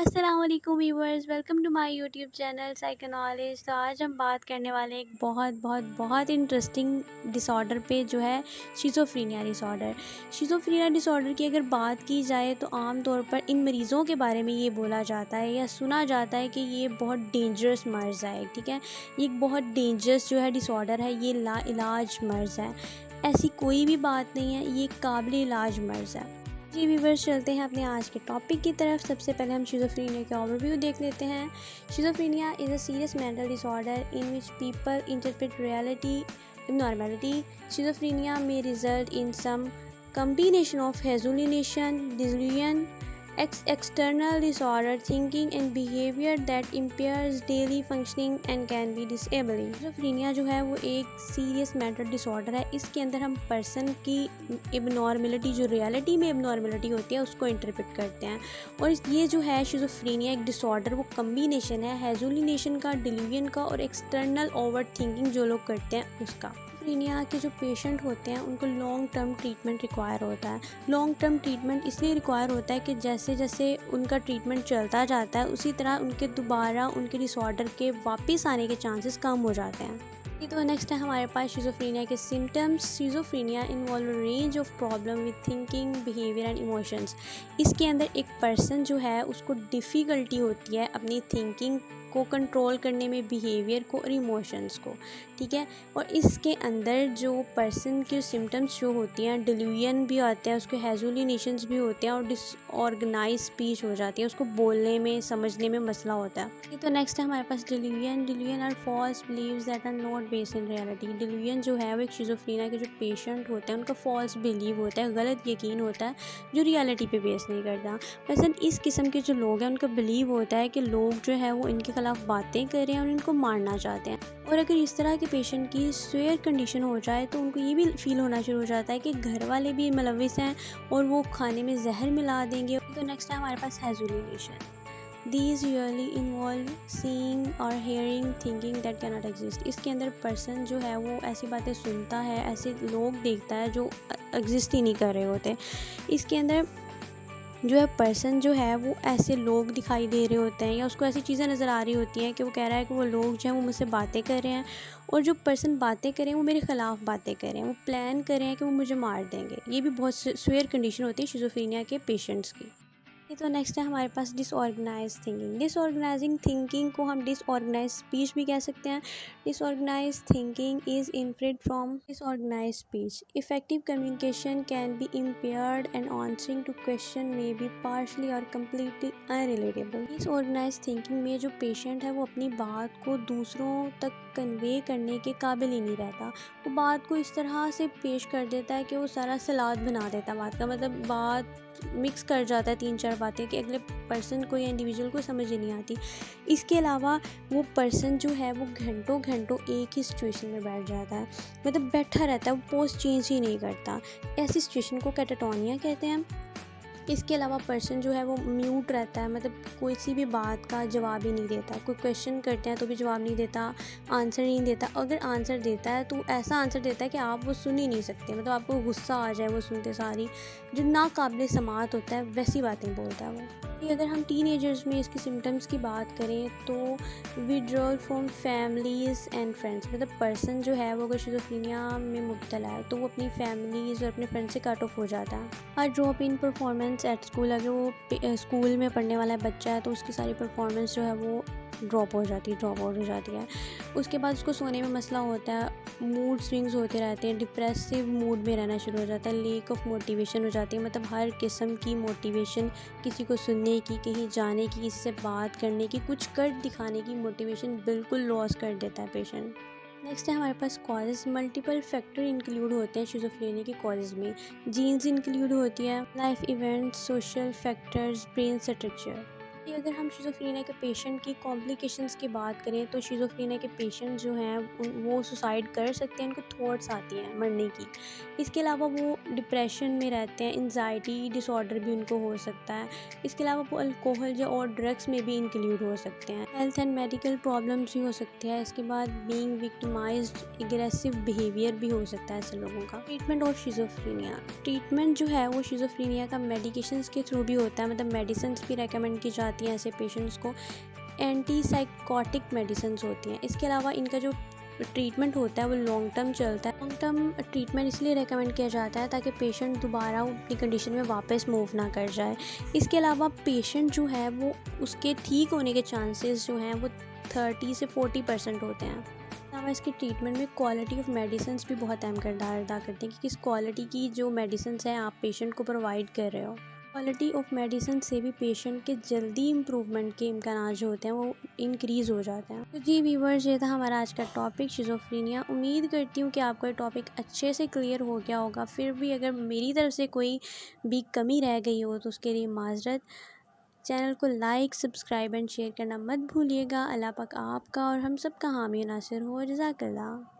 अस्सलाम वालेकुम viewers, welcome to my YouTube channel Psychoknowledge. तो आज हम बात करने वाले हैं एक बहुत इंटरेस्टिंग डिसऑर्डर पे, जो है शिज़ोफ्रेनिया डिसऑर्डर। शिज़ोफ्रेनिया डिसऑर्डर की अगर बात की जाए तो आम तौर पर इन मरीज़ों के बारे में ये बोला जाता है या सुना जाता है कि ये बहुत डेंजरस मर्ज़ है। ठीक है, ये एक बहुत डेंजरस जो है डिसऑर्डर है, ये लाइलाज मर्ज़ है। ऐसी कोई भी बात नहीं है, ये काबिल इलाज मर्ज़ है। जी व्यूवर्स, चलते हैं अपने आज के टॉपिक की तरफ। सबसे पहले हम शिज़ोफ्रेनिया का ओवरव्यू देख लेते हैं। Schizophrenia is a serious mental disorder in which people interpret reality abnormality. Schizophrenia may result in some combination of hallucination, delusion, external disorder, thinking and behavior that impairs daily functioning and can be disabling. Schizophrenia जो है वो एक serious mental disorder है। इसके अंदर हम person की abnormality, जो रियलिटी में एबनॉर्मेलिटी होती है, उसको इंटरप्रेट करते हैं। और ये जो है शिज़ोफ्रेनिया एक डिसऑर्डर, वो कम्बिनेशन है हेलुसिनेशन का, डिल्यूजन का और एक्सटर्नल ओवर थिंकिंग जो लोग करते हैं उसका। शिज़ोफ्रेनिया के जो पेशेंट होते हैं उनको लॉन्ग टर्म ट्रीटमेंट रिक्वायर होता है। लॉन्ग टर्म ट्रीटमेंट इसलिए रिक्वायर होता है कि जैसे जैसे उनका ट्रीटमेंट चलता जाता है उसी तरह उनके दोबारा उनके डिसऑर्डर के वापस आने के चांसेस कम हो जाते हैं। तो नेक्स्ट है हमारे पास शिज़ोफ्रेनिया के symptoms. Schizophrenia involve range of problem with thinking, behaviour and emotions. इसके अंदर एक पर्सन जो है उसको डिफ़िकल्टी होती है अपनी थिंकिंग को कंट्रोल करने में, बिहेवियर को और इमोशंस को। ठीक है, और इसके अंदर जो पर्सन के सिम्टम्स जो होती हैं, डिल्यूजन भी आते हैं, उसके हेलुसिनेशंस भी होते हैं और डिसऑर्गेनाइज स्पीच हो जाती है, उसको बोलने में समझने में मसला होता है। तो नेक्स्ट है हमारे पास delusion are false believes that are not based in reality. Delusion जो है वो एक शिज़ोफ्रेनिया के जो पेशेंट होते हैं उनका फॉल्स बिलीव होता है, गलत यकीन होता है जो रियलिटी पे बेस नहीं करता। वैसे इस किस्म के जो लोग हैं उनका बिलीव होता है कि लोग जो है वो इनके खिलाफ बातें कर रहे हैं और इनको मारना चाहते हैं। और अगर इस तरह के पेशेंट की स्वेयर कंडीशन हो जाए तो उनको ये भी फील होना शुरू हो जाता है कि घर वाले भी मुलविस हैं और वो खाने में जहर मिला देंगे। तो नेक्स्ट है हमारे पास hallucination. These usually involve seeing or hearing thinking that cannot exist. इसके अंदर पर्सन जो है वो ऐसी बातें सुनता है, ऐसे लोग देखता है जो एग्जिस्ट ही नहीं कर रहे होते। इसके अंदर जो है पर्सन जो है वो ऐसे लोग दिखाई दे रहे होते हैं या उसको ऐसी चीज़ें नज़र आ रही होती हैं कि वो कह रहा है कि वो लोग जो हैं वो मुझसे बातें कर रहे हैं और जो पर्सन बातें कर रहे हैं वो मेरे ख़िलाफ़ बातें कर रहे हैं, वो प्लान कर रहे हैं कि वो मुझे मार देंगे। ये भी बहुत स्वेयर कंडीशन होती है शिज़ोफ्रेनिया के पेशेंट्स की। तो नेक्स्ट है हमारे पास डिसऑर्गेनाइज थिंकिंग। डिसऑर्गेनाइजिंग थिंकिंग को हम डिसऑर्गेनाइज स्पीच भी कह सकते हैं। Disorganise thinking is inferred from disorganise speech. Effective communication can be impaired and answering to question may be partially और कम्प्लीटली अनरिलेटेबल। डिसऑर्गेनाइज थिंकिंग में जो पेशेंट है वो अपनी बात को दूसरों तक कन्वे करने के काबिल ही नहीं रहता। वो बात को इस तरह से पेश कर देता है कि वो सारा सलाद बना देता है बात का, मतलब बात मिक्स कर जाता है तीन चार बातें कि अगले पर्सन को या इंडिविजुअल को समझ ही नहीं आती। इसके अलावा वो पर्सन जो है वो घंटों घंटों एक ही सिचुएशन में बैठ जाता है, मतलब बैठा रहता है, वो पोस्ट चेंज ही नहीं करता। ऐसी सिचुएशन को कैटाटोनिया कहते हैं। इसके अलावा पर्सन जो है वो म्यूट रहता है, मतलब कोई सी भी बात का जवाब ही नहीं देता। कोई क्वेश्चन करते हैं तो भी जवाब नहीं देता, आंसर नहीं देता। अगर आंसर देता है तो ऐसा आंसर देता है कि आप वो सुन ही नहीं सकते, मतलब आपको गुस्सा आ जाए वो सुनते सारी। जो नाकाबिल समात होता है वैसी बातें बोलता है वो। अगर हम टीनेजर्स में इसके सिम्टम्स की बात करें तो withdrawal from families and friends, मतलब पर्सन जो है वो अगर शिज़ोफ्रेनिया में मुब्तला है तो वो अपनी फैमिलीज़ और अपने फ्रेंड्स से कट ऑफ हो जाता है। और drop in performance at school, अगर वो स्कूल में पढ़ने वाला बच्चा है तो उसकी सारी परफॉर्मेंस जो है वो ड्रॉप आउट हो जाती है। उसके बाद उसको सोने में मसला होता है, मूड स्विंग्स होते रहते हैं, डिप्रेसिव मूड में रहना शुरू हो जाता है, लेक ऑफ मोटिवेशन हो जाती है, मतलब हर किस्म की मोटिवेशन, किसी को सुनने की, कहीं जाने की, किसी से बात करने की, कुछ कर दिखाने की मोटिवेशन बिल्कुल लॉस कर देता है पेशेंट। नेक्स्ट है हमारे पास कॉजेज़। मल्टीपल फैक्टर इंक्लूड होते हैं शिज़ोफ्रेनिया के कॉजेज़ में। जीन्स इंक्लूड होती है, life events, social factors, brain structure. अगर हम शिज़ोफ्रेनिया के पेशेंट की कॉम्प्लिकेशंस की बात करें तो शिज़ोफ्रेनिया के पेशेंट जो हैं वो सुसाइड कर सकते हैं, उनको थॉट्स आती हैं मरने की। इसके अलावा वो डिप्रेशन में रहते हैं, एंजाइटी डिसऑर्डर भी उनको हो सकता है। इसके अलावा वो अल्कोहल या और ड्रग्स में भी इंक्लूड हो सकते हैं। हेल्थ एंड मेडिकल प्रॉब्लम्स भी हो सकते हैं। इसके बाद बीइंग विक्टिमाइज्ड, एग्रेसिव बिहेवियर भी हो सकता है ऐसे लोगों का। Treatment of schizophrenia. ट्रीटमेंट जो है वो शिज़ोफ्रेनिया का मेडिकेशंस के थ्रू भी होता है, मतलब मेडिसिन भी रेकमेंड की जाती जाती हैं ऐसे पेशेंट्स को एंटी साइकोटिक मेडिसिन्स होती हैं। इसके अलावा इनका जो ट्रीटमेंट होता है वो लॉन्ग टर्म चलता है। लॉन्ग टर्म ट्रीटमेंट इसलिए रेकमेंड किया जाता है ताकि पेशेंट दोबारा अपनी कंडीशन में वापस मूव ना कर जाए। इसके अलावा पेशेंट जो है वो उसके ठीक होने के चांसेस जो हैं वो 30 से 40% होते हैं। अलावा इसकी ट्रीटमेंट में क्वालिटी ऑफ मेडिसिन्स भी बहुत अहम किरदार अदा करते हैं कि किस क्वालिटी की जो मेडिसिन्स हैं आप पेशेंट को प्रोवाइड कर रहे हो। क्वालिटी ऑफ मेडिसिन से भी पेशेंट के जल्दी इम्प्रूवमेंट के इम्कान जो होते हैं वो इंक्रीज़ हो जाते हैं। तो जी व्यूअर्स, ये था हमारा आज का टॉपिक शिज़ोफ्रेनिया। उम्मीद करती हूँ कि आपको ये टॉपिक अच्छे से क्लियर हो गया होगा। फिर भी अगर मेरी तरफ से कोई भी कमी रह गई हो तो उसके लिए माजरत। चैनल को लाइक, सब्सक्राइब एंड शेयर करना मत भूलिएगा। अल्लाह पाक आपका और हम सब का हामी नासिर हो। जज़ाकल्लाह।